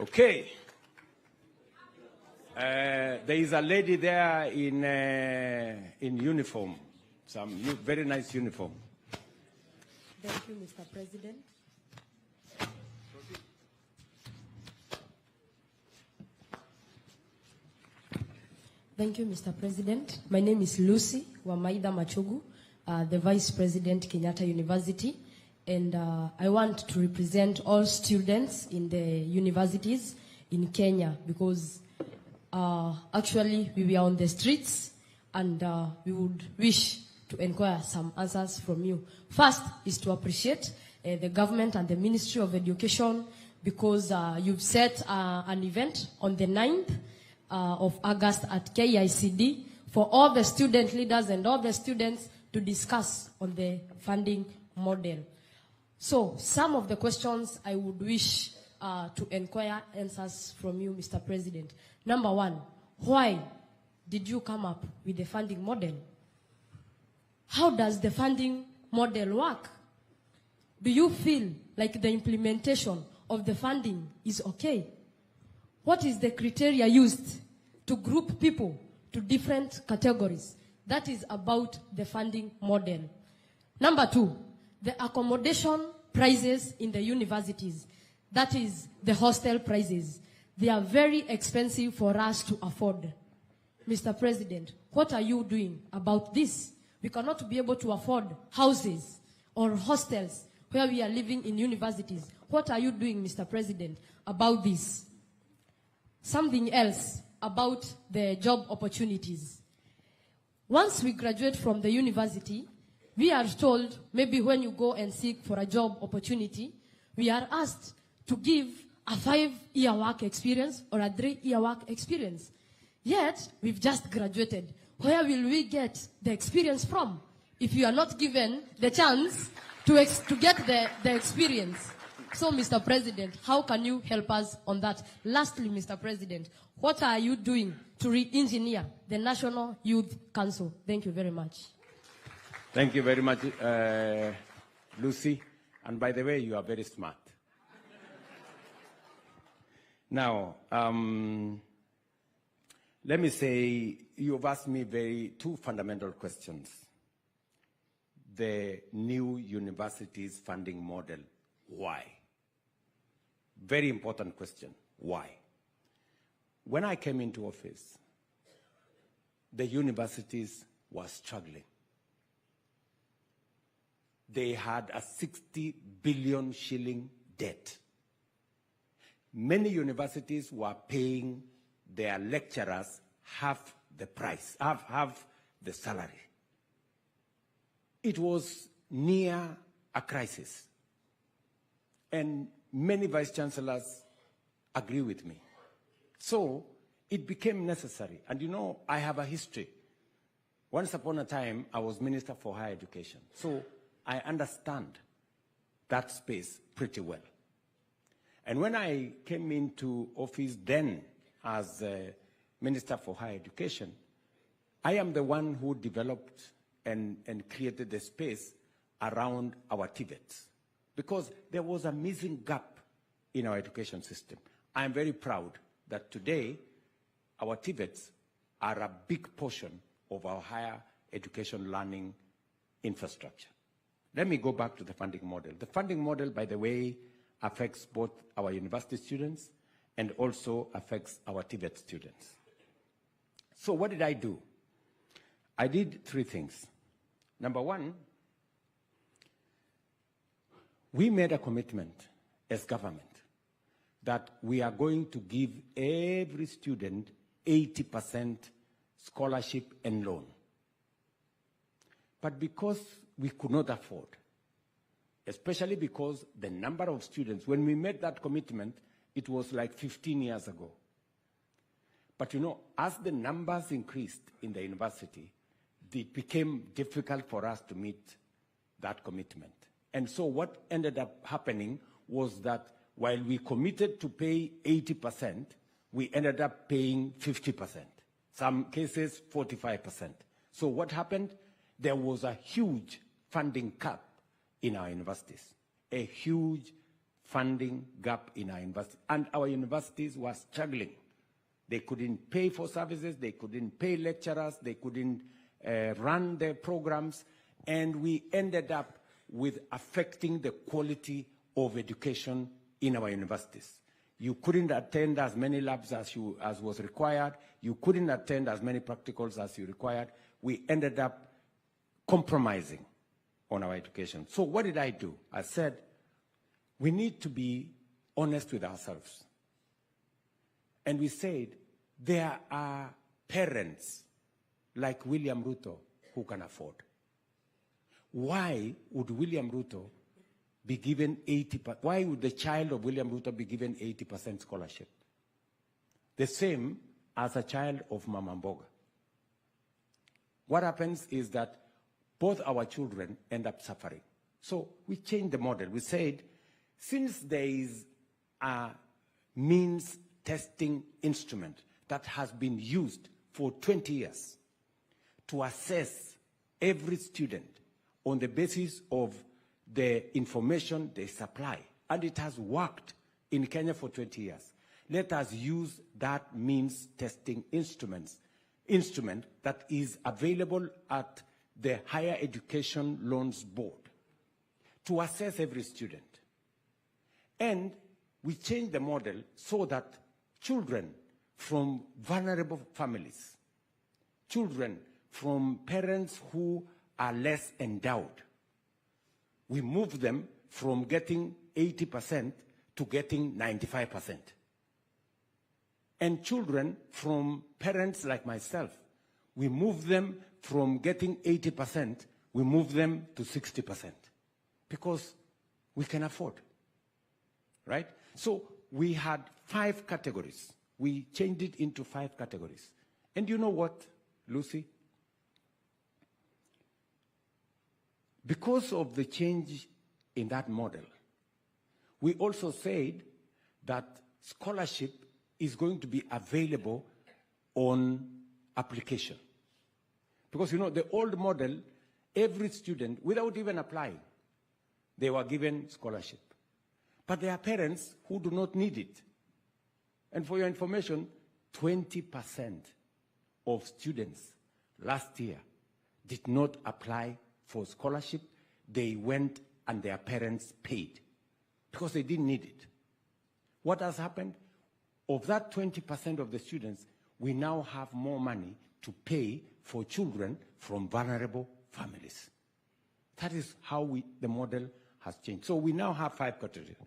Okay. There is a lady there in uniform, very nice uniform. Thank you, Mr. President. Thank you, Mr. President. My name is Lucy Wamaida Machogu, the Vice President, Kenyatta University. And I want to represent all students in the universities in Kenya because actually we were on the streets and we would wish to inquire some answers from you. First is to appreciate the government and the Ministry of Education because you've set an event on the 9th of August at KICD for all the student leaders and all the students to discuss on the funding model. So some of the questions I would wish to inquire answers from you, Mr. President. Number one, why did you come up with the funding model? How does the funding model work? Do you feel like the implementation of the funding is okay? What is the criteria used to group people to different categories? That is about the funding model. Number two, the accommodation prices in the universities. That is the hostel prices. They are very expensive for us to afford. Mr. President, what are you doing about this? We cannot be able to afford houses or hostels where we are living in universities. What are you doing, Mr. President, about this? Something else about the job opportunities. Once we graduate from the university, we are told, maybe when you go and seek for a job opportunity, we are asked to give a 5-year work experience or a 3-year work experience. Yet, we've just graduated. Where will we get the experience from if you are not given the chance to get the experience? So, Mr. President, how can you help us on that? Lastly, Mr. President, what are you doing to re-engineer the National Youth Council? Thank you very much. Thank you very much, Lucy. And by the way, you are very smart. Now, let me say, you've asked me two fundamental questions. The new universities funding model, why? Very important question, why? When I came into office, the universities were struggling. They had a 60 billion shilling debt. Many universities were paying their lecturers half the price, half the salary. It was near a crisis. And many vice-chancellors agree with me. So it became necessary. And you know, I have a history. Once upon a time, I was Minister for Higher Education. So I understand that space pretty well. And when I came into office then as Minister for Higher Education, I am the one who developed and created the space around our TVETs because there was a missing gap in our education system. I am very proud that today our TVETs are a big portion of our higher education learning infrastructure. Let me go back to the funding model. The funding model, by the way, affects both our university students and also affects our TVET students. So what did I do? I did 3 things. Number one, we made a commitment as government that we are going to give every student 80% scholarship and loan. But because we could not afford, especially because the number of students, when we made that commitment, it was like 15 years ago. But you know, as the numbers increased in the university, it became difficult for us to meet that commitment. And so what ended up happening was that while we committed to pay 80%, we ended up paying 50%, some cases 45%. So what happened? There was a huge funding cap in our universities, a huge funding gap in our university. And our universities were struggling. They couldn't pay for services, they couldn't pay lecturers, they couldn't run their programs, and we ended up with affecting the quality of education in our universities. You couldn't attend as many labs as was required. You couldn't attend as many practicals as you required. We ended up compromising on our education. So what did I do? I said, we need to be honest with ourselves. And we said, there are parents like William Ruto who can afford. Why would William Ruto be given 80%? Why would the child of William Ruto be given 80% scholarship? The same as a child of Mama Mboga. What happens is that both our children end up suffering. So we changed the model. We said, since there is a means testing instrument that has been used for 20 years to assess every student on the basis of the information they supply, and it has worked in Kenya for 20 years. Let us use that means testing instrument that is available at the Higher Education Loans Board to assess every student. And we changed the model so that children from vulnerable families, children from parents who are less endowed, we move them from getting 80% to getting 95%. And children from parents like myself, we move them from getting 80%, we move them to 60%. Because we can afford, right? So we had 5 categories. We changed it into 5 categories. And you know what, Lucy? Because of the change in that model, we also said that scholarship is going to be available on application. Because, you know, the old model, every student, without even applying, they were given scholarship. But there are parents who do not need it. And for your information, 20% of students last year did not apply for scholarship. They went and their parents paid because they didn't need it. What has happened? Of that 20% of the students, we now have more money to pay for children from vulnerable families. That is how the model has changed. So we now have 5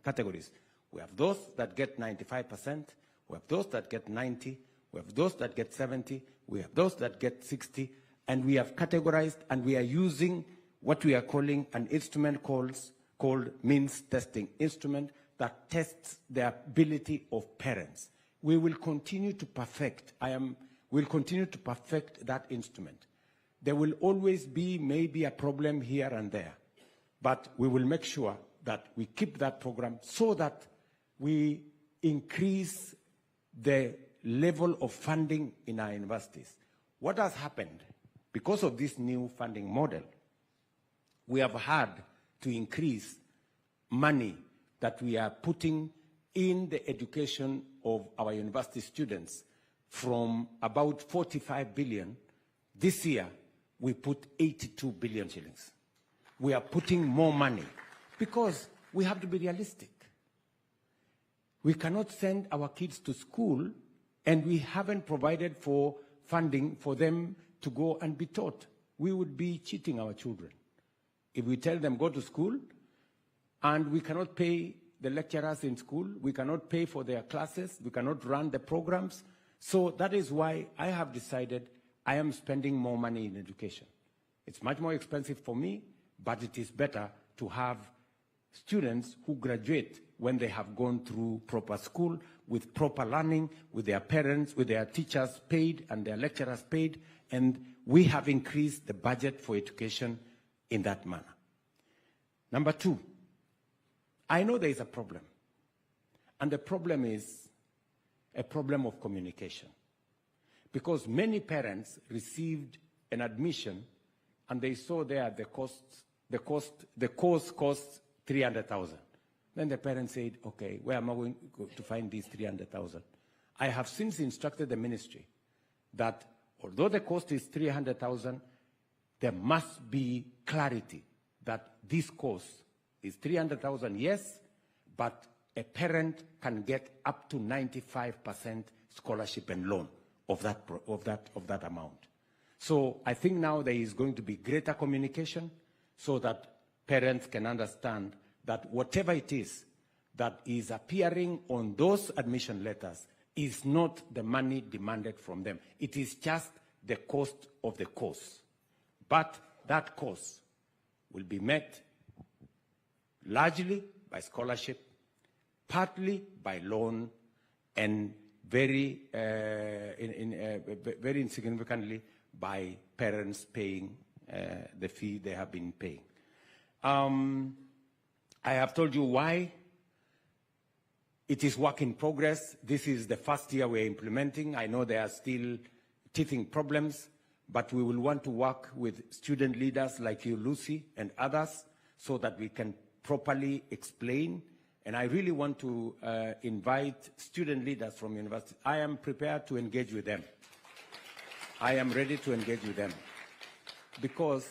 categories. We have those that get 95%, we have those that get 90%, we have those that get 70%, we have those that get 60%, and we have categorized and we are using what we are calling an instrument called means testing instrument that tests the ability of parents. We will continue to perfect, we'll continue to perfect that instrument. There will always be maybe a problem here and there, but we will make sure that we keep that program so that we increase the level of funding in our universities. What has happened? Because of this new funding model, we have had to increase money that we are putting in the education of our university students from about 45 billion. This year, we put 82 billion shillings. We are putting more money because we have to be realistic. We cannot send our kids to school and we haven't provided for funding for them to go and be taught. We would be cheating our children. If we tell them go to school and we cannot pay the lecturers in school, we cannot pay for their classes, we cannot run the programs. So that is why I have decided I am spending more money in education. It's much more expensive for me, but it is better to have students who graduate when they have gone through proper school, with proper learning, with their parents, with their teachers paid and their lecturers paid, and we have increased the budget for education in that manner. Number 2, I know there is a problem, and the problem is a problem of communication. Because many parents received an admission and they saw there the course costs 300,000. Then the parents said, okay, where am I going to find these 300,000? I have since instructed the ministry that although the cost is 300,000, there must be clarity that this cost is 300,000, yes, but a parent can get up to 95% scholarship and loan of that amount. So I think now there is going to be greater communication so that parents can understand that whatever it is that is appearing on those admission letters is not the money demanded from them. It is just the cost of the course. But that cost will be met largely by scholarship, partly by loan, and very insignificantly by parents paying the fee they have been paying. I have told you why. It is work in progress. This is the first year we're implementing. I know there are still teething problems, but we will want to work with student leaders like you, Lucy, and others, so that we can properly explain. And I really want to invite student leaders from university. I am prepared to engage with them. I am ready to engage with them because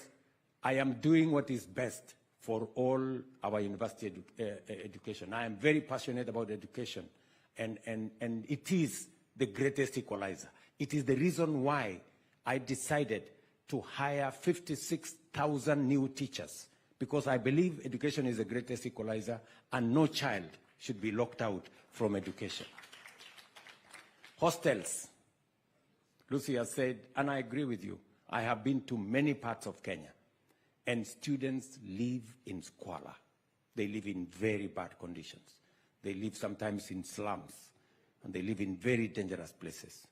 I am doing what is best for all our university education. I am very passionate about education, and it is the greatest equalizer. It is the reason why I decided to hire 56,000 new teachers, because I believe education is the greatest equalizer and no child should be locked out from education. Hostels. Lucy has said, and I agree with you, I have been to many parts of Kenya, and students live in squalor. They live in very bad conditions. They live sometimes in slums, and they live in very dangerous places.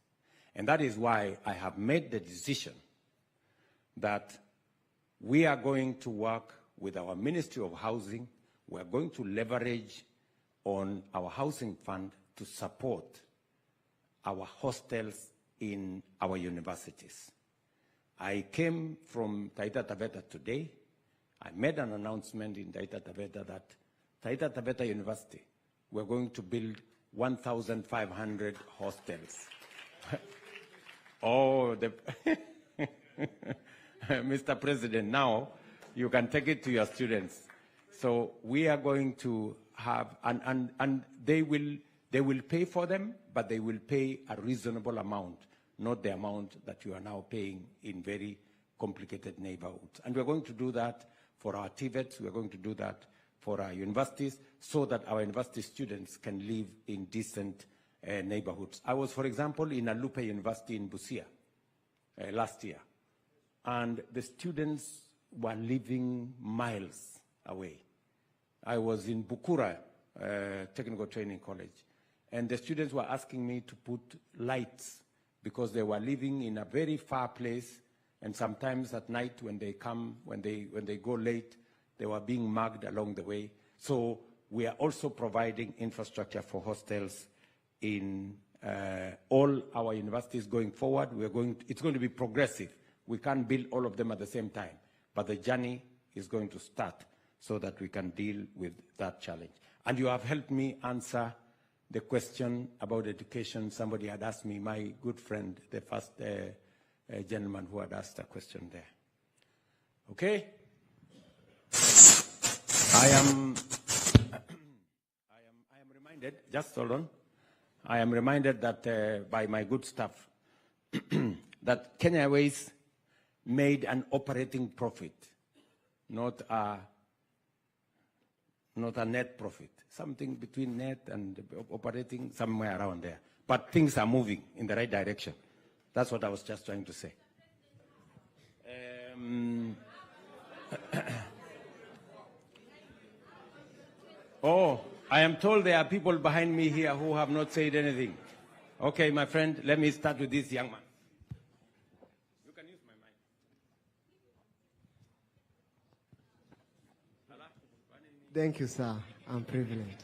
And that is why I have made the decision that we are going to work with our Ministry of Housing. We are going to leverage on our housing fund to support our hostels in our universities. I came from Taita Taveta today. I made an announcement in Taita Taveta that Taita Taveta University, we're going to build 1,500 hostels. Oh, Mr. President, now you can take it to your students. So we are going to have, and they will pay for them, but they will pay a reasonable amount, not the amount that you are now paying in very complicated neighborhoods. And we're going to do that for our TVETs, we're going to do that for our universities, so that our university students can live in decent neighborhoods. I was, for example, in Alupe University in Busia last year, and the students were living miles away. I was in Bukura Technical Training College, and the students were asking me to put lights because they were living in a very far place, and sometimes at night when they come, when they go late, they were being mugged along the way. So we are also providing infrastructure for hostels in all our universities going forward. It's going to be progressive. We can't build all of them at the same time, but the journey is going to start so that we can deal with that challenge. And you have helped me answer the question about education. Somebody had asked me, my good friend, the first gentleman who had asked a question there. Okay? I am reminded, just hold on, I am reminded that by my good staff that Kenya Airways made an operating profit, not a net profit, something between net and operating, somewhere around there. But things are moving in the right direction. That's what I was just trying to say. Oh, I am told there are people behind me here who have not said anything. Okay, my friend, let me start with this young man. You can use my mic. Thank you, sir. I'm privileged.